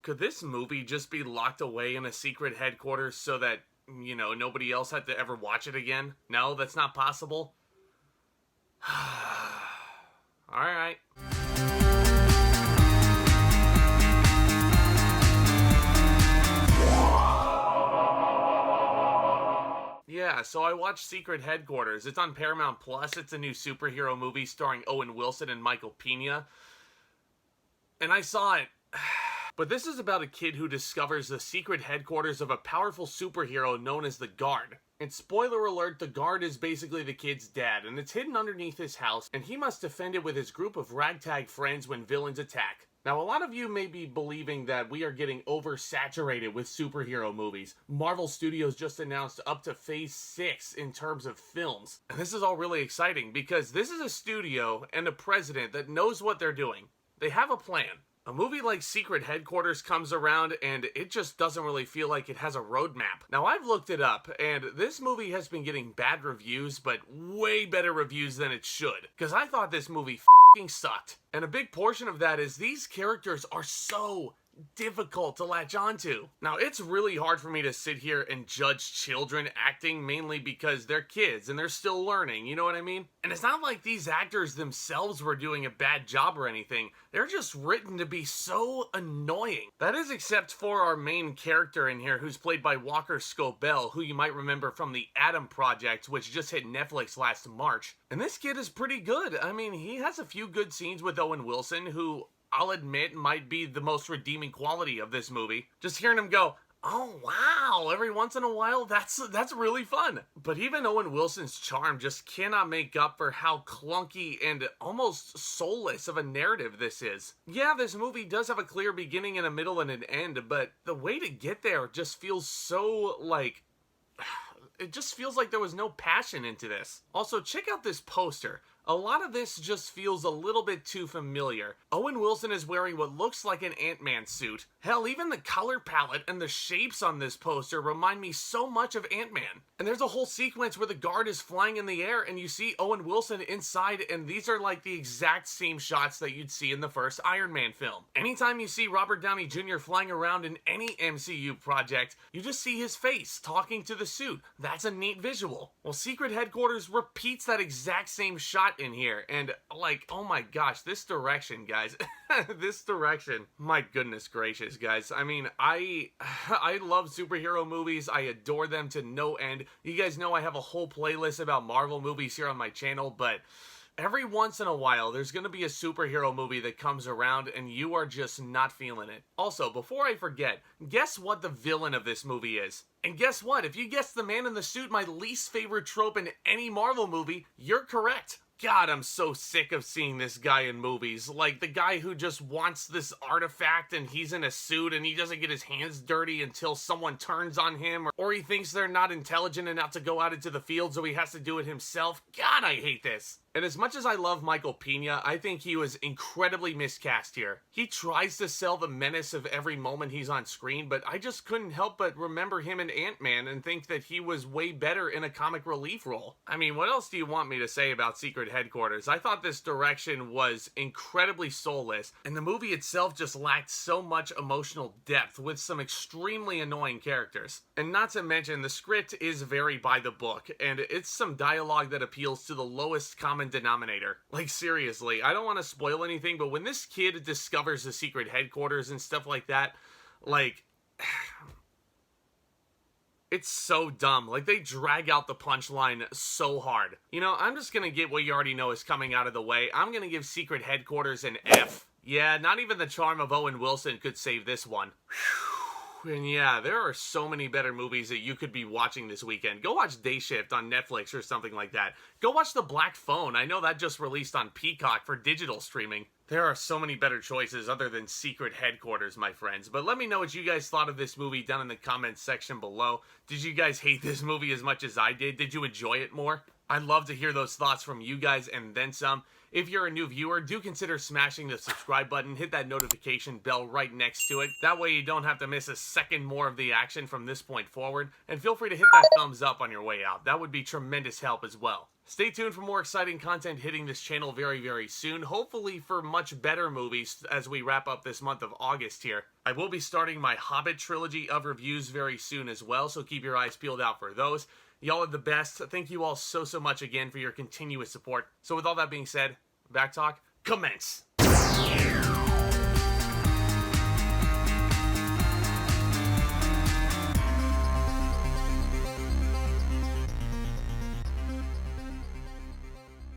Could this movie just be locked away in a secret headquarters so that, nobody else had to ever watch it again? No, that's not possible? Alright. Yeah, so I watched Secret Headquarters. It's on Paramount Plus. It's a new superhero movie starring Owen Wilson and Michael Peña. And I saw it. But this is about a kid who discovers the secret headquarters of a powerful superhero known as the Guard. And spoiler alert, the Guard is basically the kid's dad, and it's hidden underneath his house, and he must defend it with his group of ragtag friends when villains attack. Now, a lot of you may be believing that we are getting oversaturated with superhero movies. Marvel Studios just announced up to Phase 6 in terms of films. And this is all really exciting because this is a studio and a president that knows what they're doing. They have a plan. A movie like Secret Headquarters comes around and it just doesn't really feel like it has a roadmap. Now, I've looked it up and this movie has been getting bad reviews, but way better reviews than it should. Because I thought this movie f***ing sucked. And a big portion of that is these characters are so difficult to latch onto. Now, it's really hard for me to sit here and judge children acting, mainly because they're kids and they're still learning, you know what I mean? And it's not like these actors themselves were doing a bad job or anything. They're just written to be so annoying. That is except for our main character in here, who's played by Walker Scobell, who you might remember from the Adam Project, which just hit Netflix last March. And this kid is pretty good. I mean, he has a few good scenes with Owen Wilson, who I'll admit might be the most redeeming quality of this movie. Just hearing him go, "Oh wow," every once in a while, that's really fun. But even Owen Wilson's charm just cannot make up for how clunky and almost soulless of a narrative this is. Yeah, this movie does have a clear beginning and a middle and an end, but the way to get there just feels so, it just feels like there was no passion into this. Also, check out this poster. A lot of this just feels a little bit too familiar. Owen Wilson is wearing what looks like an Ant-Man suit. Hell, even the color palette and the shapes on this poster remind me so much of Ant-Man. And there's a whole sequence where the Guard is flying in the air and you see Owen Wilson inside, and these are like the exact same shots that you'd see in the first Iron Man film. Anytime you see Robert Downey Jr. flying around in any MCU project, you just see his face talking to the suit. That's a neat visual. Well, Secret Headquarters repeats that exact same shot in here, and oh my gosh, this direction, guys. This direction, my goodness gracious, guys. I mean, I love superhero movies. I adore them to no end. You guys know I have a whole playlist about Marvel movies here on my channel, but every once in a while, there's going to be a superhero movie that comes around and you are just not feeling it. Also, before I forget, guess what the villain of this movie is? And guess what? If you guessed the man in the suit, my least favorite trope in any Marvel movie, you're correct. God, I'm so sick of seeing this guy in movies. Like, the guy who just wants this artifact and he's in a suit and he doesn't get his hands dirty until someone turns on him, or he thinks they're not intelligent enough to go out into the field so he has to do it himself. God, I hate this. And as much as I love Michael Peña, I think he was incredibly miscast here. He tries to sell the menace of every moment he's on screen, but I just couldn't help but remember him in Ant-Man and think that he was way better in a comic relief role. I mean, what else do you want me to say about Secret Headquarters? I thought this direction was incredibly soulless, and the movie itself just lacked so much emotional depth with some extremely annoying characters. And not to mention, the script is very by the book, and it's some dialogue that appeals to the lowest common denominator. Like, seriously, I don't want to spoil anything, but when this kid discovers the secret headquarters and stuff like that, it's so dumb. Like, they drag out the punchline so hard. You know, I'm just gonna get what you already know is coming out of the way. I'm gonna give Secret Headquarters an F. Yeah, not even the charm of Owen Wilson could save this one. And yeah, there are so many better movies that you could be watching this weekend. Go watch Day Shift on Netflix or something like that. Go watch The Black Phone. I know that just released on Peacock for digital streaming. There are so many better choices other than Secret Headquarters, my friends. But let me know what you guys thought of this movie down in the comments section below. Did you guys hate this movie as much as I did? Did you enjoy it more? I'd love to hear those thoughts from you guys and then some. If you're a new viewer, do consider smashing the subscribe button, hit that notification bell right next to it. That way you don't have to miss a second more of the action from this point forward. And feel free to hit that thumbs up on your way out. That would be tremendous help as well. Stay tuned for more exciting content hitting this channel very, very soon, hopefully for much better movies as we wrap up this month of August here. I will be starting my Hobbit trilogy of reviews very soon as well, so keep your eyes peeled out for those. Y'all are the best. Thank you all so much again for your continuous support. So with all that being said, Back Talk, commence!